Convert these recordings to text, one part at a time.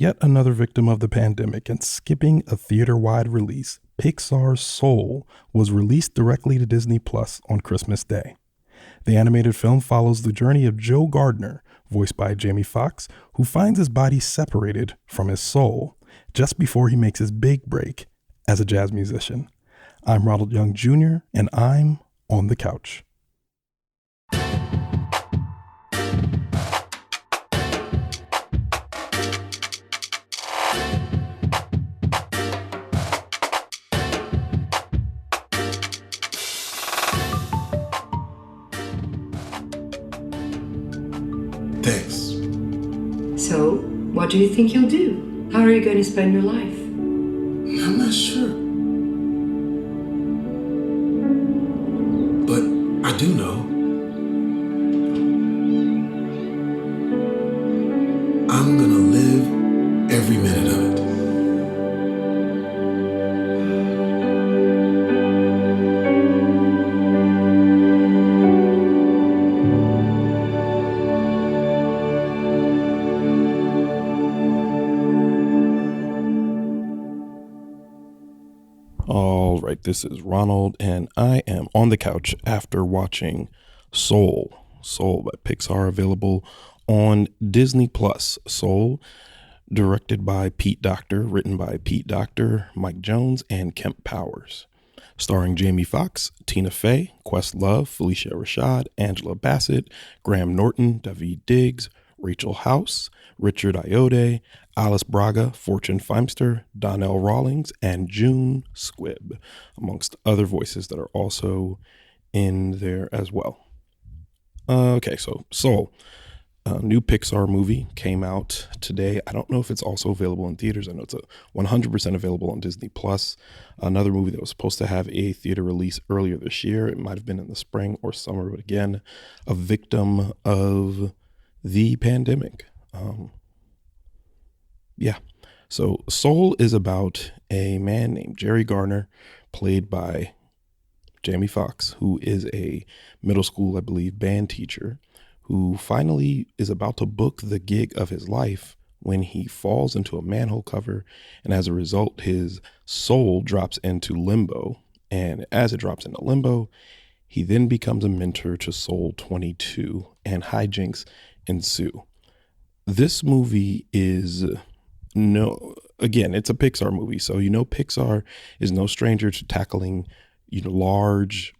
Yet another victim of the pandemic and skipping a theater-wide release, Pixar's Soul was released directly to Disney Plus on Christmas Day. The animated film follows the journey of Joe Gardner, voiced by Jamie Foxx, who finds his body separated from his soul just before he makes his big break as a jazz musician. I'm Ronald Young Jr., and I'm on the couch. Thanks. So, what do you think you'll do? How are you going to spend your life? I'm not sure. But I do know. I'm gonna live every minute of it. All right, this is Ronald, and I am on the couch after watching Soul by Pixar, available on Disney Plus. Soul, directed by Pete Docter, written by Pete Docter, Mike Jones, and Kemp Powers. Starring Jamie Foxx, Tina Fey, Questlove, Phylicia Rashad, Angela Bassett, Graham Norton, Daveed Diggs, Rachel House, Richard Ayoade, Alice Braga, Fortune Feimster, Donnell Rawlings, and June Squibb, amongst other voices that are also in there as well. Okay, so Soul, a new Pixar movie, came out today. I don't know if it's also available in theaters. I know it's 100% available on Disney Plus. Another movie that was supposed to have a theater release earlier this year. It might have been in the spring or summer, but again, a victim of the pandemic. So Soul is about a man named Jerry Garner, played by Jamie Foxx, who is a middle school, I believe, band teacher, who finally is about to book the gig of his life when he falls into a manhole cover, and as a result, his soul drops into limbo. And as it drops into limbo, he then becomes a mentor to Soul 22, and hijinks ensue. This movie is it's a Pixar movie, so Pixar is no stranger to tackling large,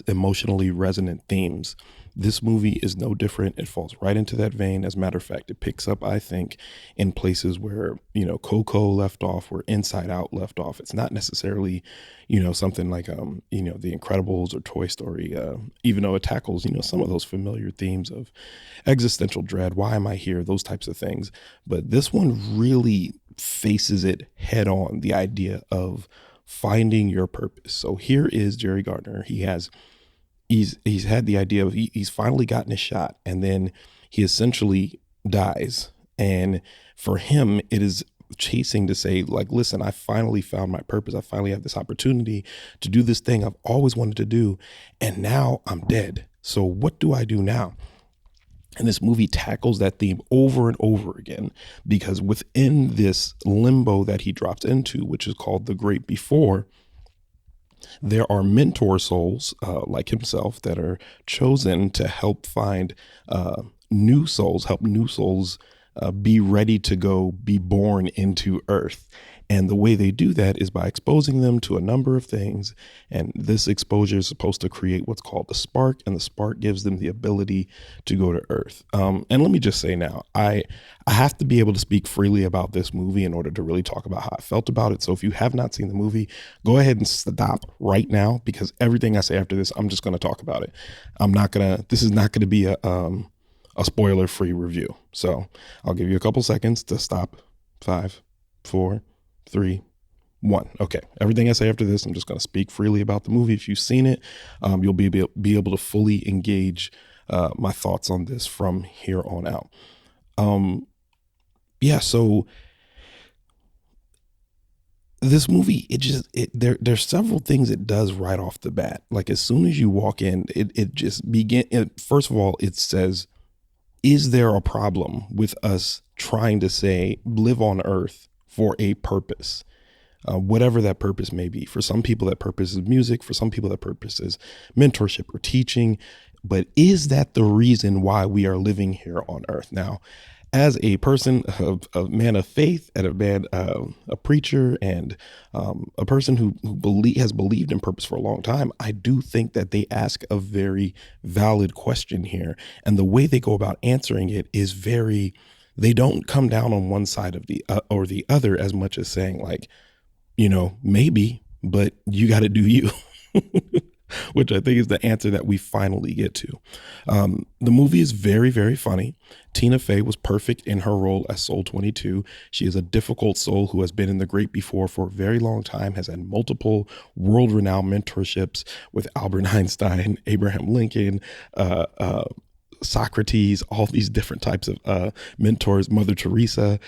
emotionally resonant themes. This movie is no different. It falls right into that vein. As a matter of fact, it picks up, I think, in places where, Coco left off, where Inside Out left off. It's not necessarily, something like, The Incredibles or Toy Story, even though it tackles, some of those familiar themes of existential dread. Why am I here? Those types of things. But this one really faces it head on, the idea of finding your purpose. So here is Jerry Gardner. He's had the idea of he's finally gotten his shot, and then he essentially dies. And for him, it is chasing to say, like, listen, I finally found my purpose. I finally have this opportunity to do this thing I've always wanted to do, and now I'm dead. So what do I do now? And this movie tackles that theme over and over again, because within this limbo that he drops into, which is called the Great Before, there are mentor souls like himself that are chosen to help find new souls, be ready to go be born into Earth. And the way they do that is by exposing them to a number of things. And this exposure is supposed to create what's called the spark, and the spark gives them the ability to go to Earth. And let me just say now, I have to be able to speak freely about this movie in order to really talk about how I felt about it. So if you have not seen the movie, go ahead and stop right now, because everything I say after this, I'm just going to talk about it. This is not going to be a spoiler-free review. So I'll give you a couple seconds to stop. 5, 4, 3, 1. Okay. Everything I say after this, I'm just going to speak freely about the movie. If you've seen it, you'll be able to fully engage my thoughts on this from here on out. So this movie, there's several things it does right off the bat. Like, as soon as you walk in, it just begin. First of all, it says, is there a problem with us trying to say, live on earth for a purpose. Whatever that purpose may be. For some people, that purpose is music. For some people, that purpose is mentorship or teaching. But is that the reason why we are living here on earth? Now, as a person, a man of faith, and a preacher, and a person who has believed in purpose for a long time, I do think that they ask a very valid question here. And the way they go about answering it is they don't come down on one side of or the other as much as saying like, maybe, but you got to do you, which I think is the answer that we finally get to. The movie is very, very funny. Tina Fey was perfect in her role as Soul 22. She is a difficult soul who has been in the great before for a very long time, has had multiple world-renowned mentorships with Albert Einstein, Abraham Lincoln, Socrates, all these different types of mentors, Mother Teresa.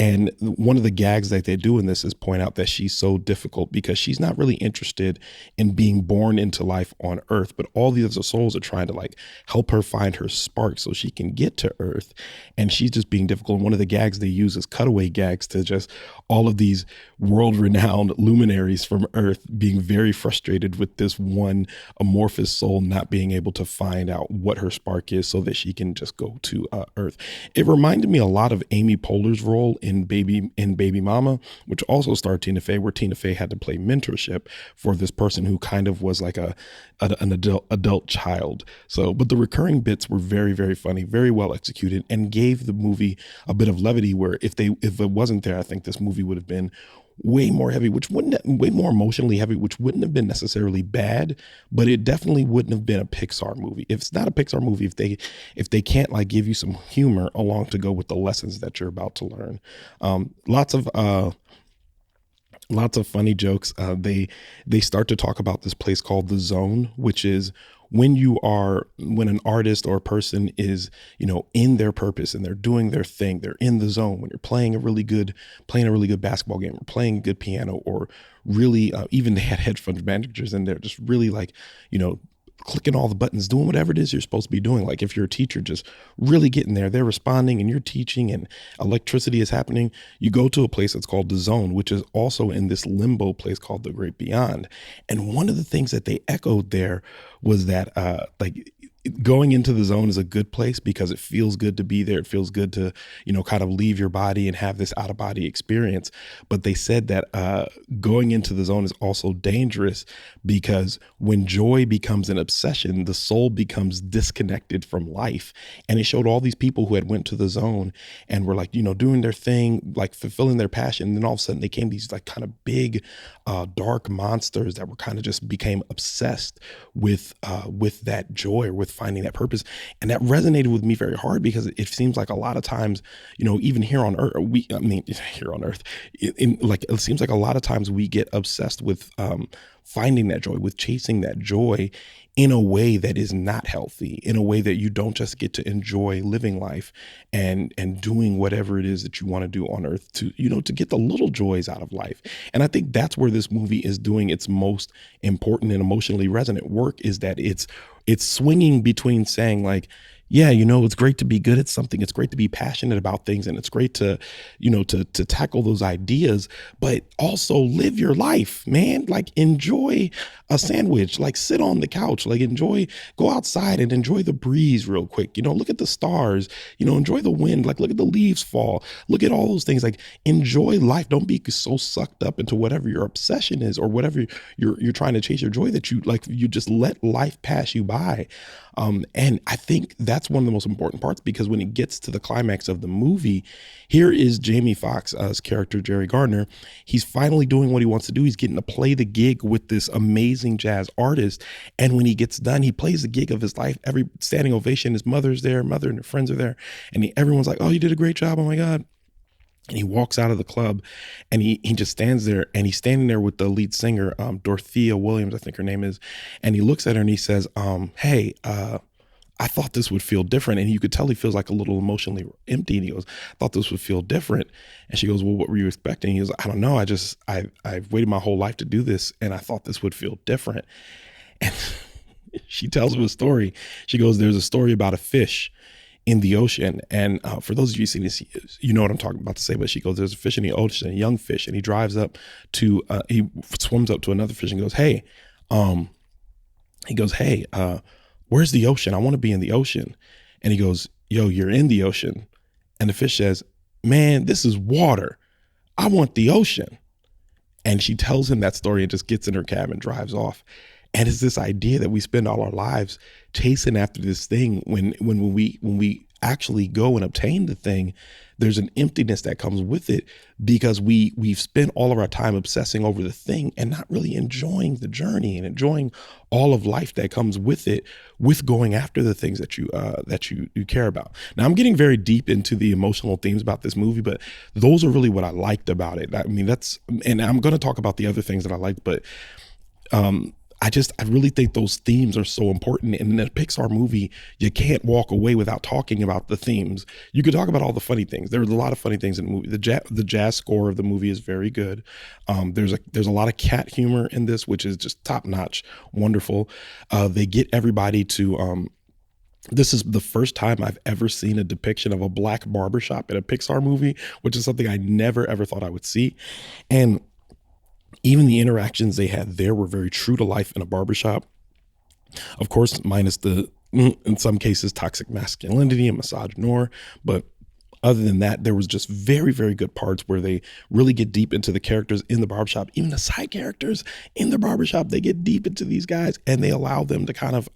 And one of the gags that they do in this is point out that she's so difficult because she's not really interested in being born into life on earth, but all these other souls are trying to like help her find her spark so she can get to earth. And she's just being difficult. And one of the gags they use is cutaway gags to just all of these world-renowned luminaries from earth being very frustrated with this one amorphous soul not being able to find out what her spark is so that she can just go to earth. It reminded me a lot of Amy Poehler's role in Baby Mama, which also starred Tina Fey, where Tina Fey had to play mentorship for this person who kind of was like an adult child. So, but the recurring bits were very, very funny, very well executed, and gave the movie a bit of levity where if it wasn't there, I think this movie would have been way more heavy, way more emotionally heavy, which wouldn't have been necessarily bad, but it definitely wouldn't have been a Pixar movie. If it's not a Pixar movie, if they can't like give you some humor along to go with the lessons that you're about to learn. Lots of funny jokes. They start to talk about this place called the Zone, which is when an artist or a person is, in their purpose and they're doing their thing, they're in the zone. When you're playing a really good basketball game or playing a good piano, or really, even they had hedge fund managers in there, just really like, clicking all the buttons, doing whatever it is you're supposed to be doing. Like if you're a teacher, just really getting there, they're responding and you're teaching and electricity is happening. You go to a place that's called the Zone, which is also in this limbo place called the Great Beyond. And one of the things that they echoed there was that going into the zone is a good place because it feels good to be there. It feels good to, kind of leave your body and have this out of body experience. But they said that going into the zone is also dangerous because when joy becomes an obsession, the soul becomes disconnected from life. And it showed all these people who had went to the zone and were like, doing their thing, like fulfilling their passion. And then all of a sudden they came these like kind of big, dark monsters that were kind of just became obsessed with that joy or with finding that purpose. And that resonated with me very hard because it seems like a lot of times, even here on earth, here on earth, it seems like a lot of times we get obsessed with finding that joy, with chasing that joy in a way that is not healthy, in a way that you don't just get to enjoy living life and doing whatever it is that you want to do on earth to get the little joys out of life. And I think that's where this movie is doing its most important and emotionally resonant work, is that it's swinging between saying like, yeah, it's great to be good at something. It's great to be passionate about things. And it's great to tackle those ideas, but also live your life, man. Like enjoy a sandwich, like sit on the couch, like go outside and enjoy the breeze real quick. Look at the stars, enjoy the wind, like look at the leaves fall, look at all those things, like enjoy life. Don't be so sucked up into whatever your obsession is or whatever you're trying to chase your joy that you just let life pass you by. And I think that's one of the most important parts, because when it gets to the climax of the movie, here is Jamie Foxx's character, Jerry Gardner. He's finally doing what he wants to do. He's getting to play the gig with this amazing jazz artist. And when he gets done, he plays the gig of his life. Every standing ovation, his mother's there, mother and her friends are there. And everyone's like, oh, you did a great job. Oh my God. And he walks out of the club and he just stands there, and he's standing there with the lead singer, Dorothea Williams, I think her name is. And he looks at her and he says, hey, I thought this would feel different. And you could tell he feels like a little emotionally empty. And he goes, I thought this would feel different. And she goes, well, what were you expecting? He goes, I don't know. I've waited my whole life to do this, and I thought this would feel different. And she tells him a story. She goes, there's a story about a fish in the ocean. And for those of you who've seen this, you know what I'm talking about to say, but she goes, there's a fish in the ocean, a young fish. And he drives up to, he swims up to another fish and goes, hey, where's the ocean? I want to be in the ocean. And he goes, yo, you're in the ocean. And the fish says, man, this is water. I want the ocean. And she tells him that story and just gets in her cab and drives off. And it's this idea that we spend all our lives chasing after this thing when we actually go and obtain the thing, there's an emptiness that comes with it because we've spent all of our time obsessing over the thing and not really enjoying the journey and enjoying all of life that comes with it, with going after the things that you care about. Now, I'm getting very deep into the emotional themes about this movie, but those are really what I liked about it. I mean, and I'm going to talk about the other things that I liked, but I really think those themes are so important. And in a Pixar movie, you can't walk away without talking about the themes. You could talk about all the funny things. There's a lot of funny things in the movie. The jazz score of the movie is very good. There's a lot of cat humor in this, which is just top notch, wonderful. They get everybody to. This is the first time I've ever seen a depiction of a black barbershop in a Pixar movie, which is something I never ever thought I would see, and even the interactions they had there were very true to life in a barbershop. Of course, minus the, in some cases, toxic masculinity and misogynoir. But other than that, there was just very, very good parts where they really get deep into the characters in the barbershop. Even the side characters in the barbershop, they get deep into these guys and they allow them to kind of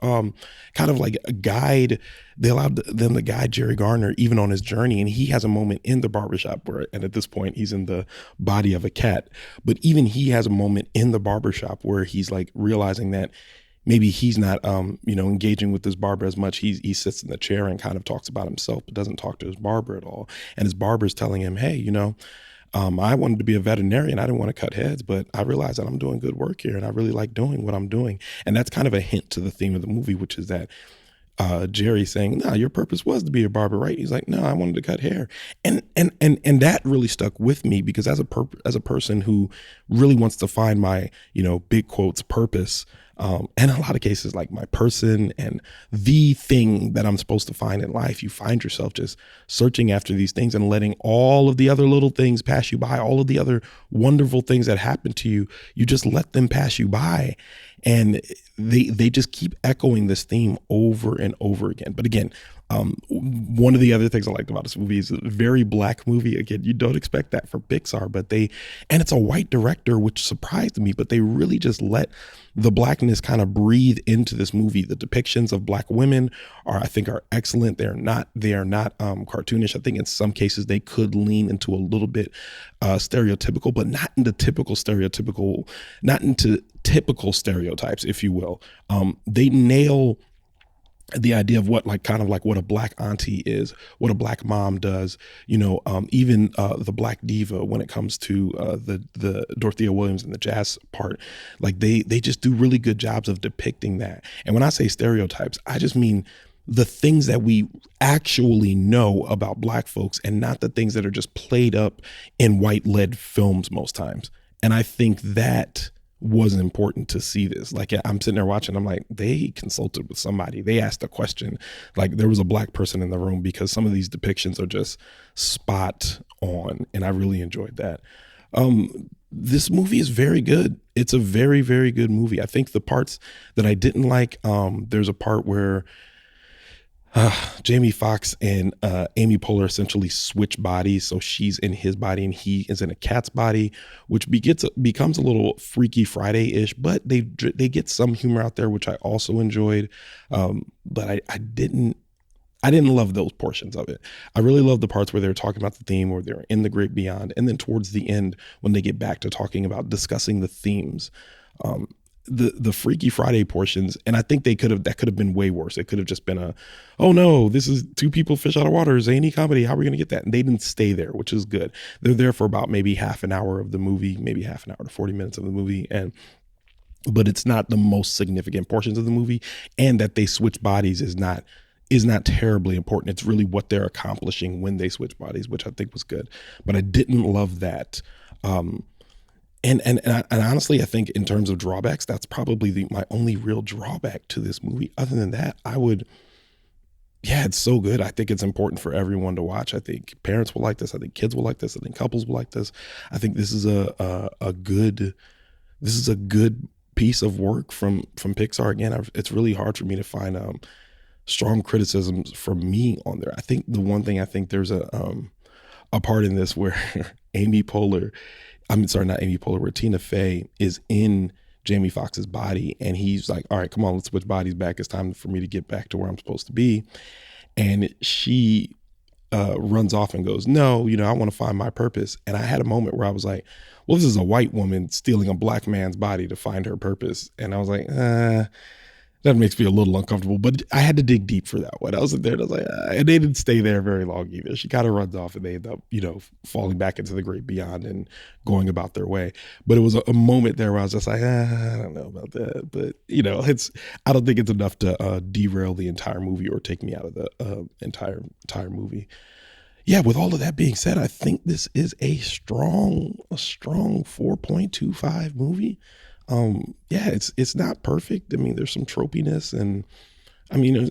like guide. They allowed them to guide Jerry Garner even on his journey. And he has a moment in the barbershop where, and at this point, he's in the body of a cat. But even he has a moment in the barbershop where he's like realizing that maybe he's not, engaging with this barber as much. He sits in the chair and kind of talks about himself, but doesn't talk to his barber at all. And his barber's telling him, hey, I wanted to be a veterinarian. I didn't want to cut heads, but I realized that I'm doing good work here and I really like doing what I'm doing. And that's kind of a hint to the theme of the movie, which is that Jerry saying, no, your purpose was to be a barber, right? He's like, no, I wanted to cut hair. And that really stuck with me because as a person who really wants to find my, big quotes, purpose, and in a lot of cases, like my person and the thing that I'm supposed to find in life, you find yourself just searching after these things and letting all of the other little things pass you by, all of the other wonderful things that happen to you, you just let them pass you by. And they just keep echoing this theme over and over again. But again, one of the other things I liked about this movie is a very black movie. Again, you don't expect that from Pixar, and it's a white director, which surprised me, but they really just let the blackness kind of breathe into this movie. The depictions of black women I think are excellent. They are not cartoonish. I think in some cases they could lean into a little bit stereotypical, but not into typical stereotypes, if you will. They nail the idea of what what a black auntie is, what a black mom does, even the black diva when it comes to the Dorothea Williams and the jazz part, like they just do really good jobs of depicting that. And when I say stereotypes, I just mean the things that we actually know about black folks and not the things that are just played up in white led films most times. And I think that was important to see this. Like I'm sitting there watching, I'm like, they consulted with somebody. They asked a question. Like there was a black person in the room because some of these depictions are just spot on. And I really enjoyed that. This movie is very good. It's a very, very good movie. I think the parts that I didn't like, there's a part where Jamie Foxx and Amy Poehler essentially switch bodies. So she's in his body and he is in a cat's body, which becomes a little Freaky Friday-ish, but they get some humor out there, which I also enjoyed. But I didn't love those portions of it. I really love the parts where they're talking about the theme, where they're in the great beyond. And then towards the end, when they get back to talking about discussing the themes, the Freaky Friday portions, and I think that could have been way worse. It could have just been oh no, this is two people fish out of water, zany comedy. How are we going to get that? And they didn't stay there, which is good. They're there for about maybe half an hour of the movie, maybe half an hour to 40 minutes of the movie. But it's not the most significant portions of the movie. And that they switch bodies is not terribly important. It's really what they're accomplishing when they switch bodies, which I think was good. But I didn't love that. And honestly, I think in terms of drawbacks, that's probably my only real drawback to this movie. Other than that, yeah, it's so good. I think it's important for everyone to watch. I think parents will like this. I think kids will like this. I think couples will like this. I think this is a good piece of work from Pixar. Again, it's really hard for me to find strong criticisms from me on there. I think the one thing, I think there's a part in this where not Amy Poehler, where Tina Fey is in Jamie Foxx's body, and he's like, all right, come on, let's switch bodies back. It's time for me to get back to where I'm supposed to be. And she runs off and goes, no, I want to find my purpose. And I had a moment where I was like, well, this is a white woman stealing a black man's body to find her purpose. And I was like, that makes me a little uncomfortable, but I had to dig deep for that one. I was there and I was like, and they didn't stay there very long either. She kind of runs off and they end up, falling back into the great beyond and going about their way. But it was a moment there where I was just like, I don't know about that. But, I don't think it's enough to derail the entire movie or take me out of the entire movie. Yeah, with all of that being said, I think this is a strong 4.25 movie. Yeah, it's not perfect. I mean, there's some tropiness, and I mean,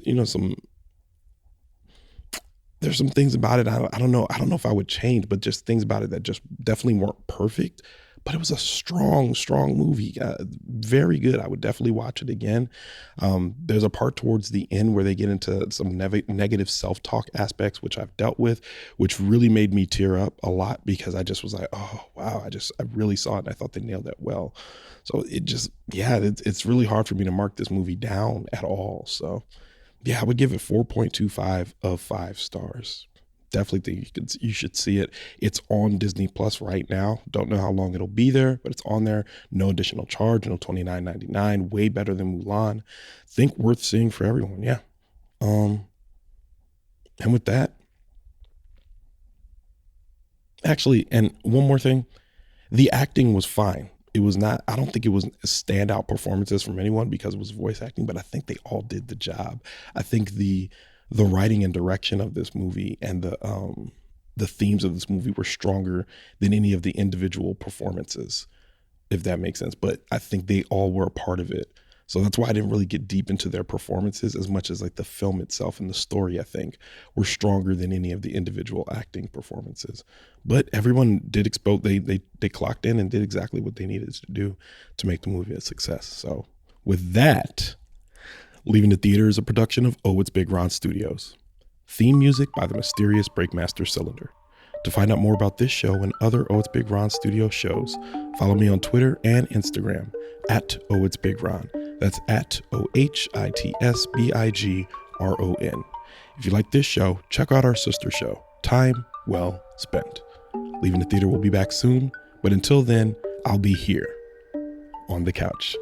there's some things about it. I don't know if I would change, but just things about it that just definitely weren't perfect. But it was a strong movie. Very good. I would definitely watch it again. There's a part towards the end where they get into some negative self-talk aspects, which I've dealt with, which really made me tear up a lot, because I just was like, oh, wow, I really saw it. And I thought they nailed that well. So it's really hard for me to mark this movie down at all. So yeah, I would give it 4.25 of 5 stars. Definitely think you should see it. It's on Disney Plus right now. Don't know how long it'll be there, but it's on there. No additional charge, no $29.99. Way better than Mulan. Think worth seeing for everyone. Yeah. And with that, actually, and one more thing, the acting was fine. It was not, I don't think it was standout performances from anyone because it was voice acting, but I think they all did the job. I think the writing and direction of this movie and the themes of this movie were stronger than any of the individual performances, if that makes sense. But I think they all were a part of it. So that's why I didn't really get deep into their performances as much as like the film itself and the story, I think, were stronger than any of the individual acting performances. But everyone did they clocked in and did exactly what they needed to do to make the movie a success. So with that, Leaving the Theater is a production of Oh It's Big Ron Studios. Theme music by the mysterious Breakmaster Cylinder. To find out more about this show and other Oh It's Big Ron Studio shows, follow me on Twitter and Instagram at Oh It's Big Ron. That's at ohitsBigRon. If you like this show, check out our sister show, Time Well Spent. Leaving the Theater will be back soon, but until then, I'll be here on the couch.